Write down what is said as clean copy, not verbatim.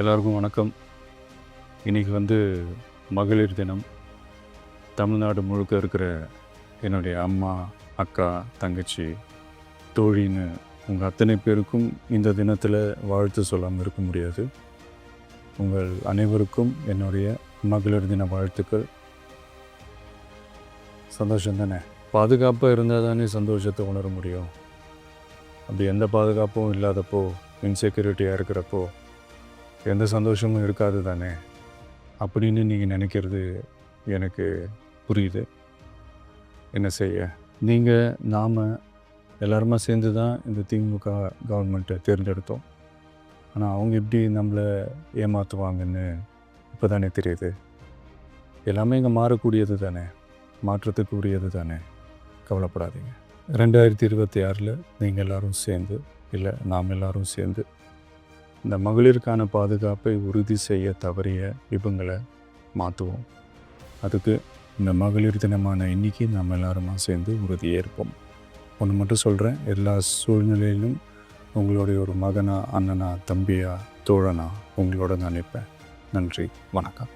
எல்லாருக்கும் வணக்கம். இன்றைக்கி மகளிர் தினம். தமிழ்நாடு முழுக்க இருக்கிற என்னுடைய அம்மா, அக்கா, தங்கச்சி, தோழின்னு உங்கள் அத்தனை பேருக்கும் இந்த தினத்தில் வாழ்த்து சொல்லாமல் இருக்க முடியாது. உங்கள் அனைவருக்கும் என்னுடைய மகளிர் தின வாழ்த்துக்கள். சந்தோஷம் தானே? பாதுகாப்பாக இருந்தால் தானே சந்தோஷத்தை உணர முடியும். அப்படி எந்த பாதுகாப்பும் இல்லாதப்போ, இன்செக்யூரிட்டியாக இருக்கிறப்போ எந்த சந்தோஷமும் இருக்காது தானே அப்படின்னு நீங்கள் நினைக்கிறது எனக்கு புரியுது. என்ன செய்ய, நாம் எல்லாருமா சேர்ந்து தான் இந்த திமுக கவர்மெண்ட்டை தேர்ந்தெடுத்தோம். ஆனால் அவங்க எப்படி நம்மளை ஏமாற்றுவாங்கன்னு இப்போ தானே தெரியுது. எல்லாமே இங்கே மாறக்கூடியது தானே, மாற்றத்துக்கு உரியது தானே. கவலைப்படாதீங்க. 2026 நீங்கள் எல்லோரும் சேர்ந்து, இல்லை நாம் எல்லோரும் சேர்ந்து இந்த மகளிருக்கான பாதுகாப்பை உறுதி செய்ய தவறிய இவங்களை மாற்றுவோம். அதுக்கு இந்த மகளிர் தினமான இன்றைக்கி நாம் எல்லாருமா சேர்ந்து உறுதியேற்போம். ஒன்று மட்டும் சொல்கிறேன், எல்லா சூழ்நிலையிலும் உங்களுடைய ஒரு மகனா, அண்ணனா, தம்பியா, தோழனா உங்களோட நான் நிற்பேன். நன்றி, வணக்கம்.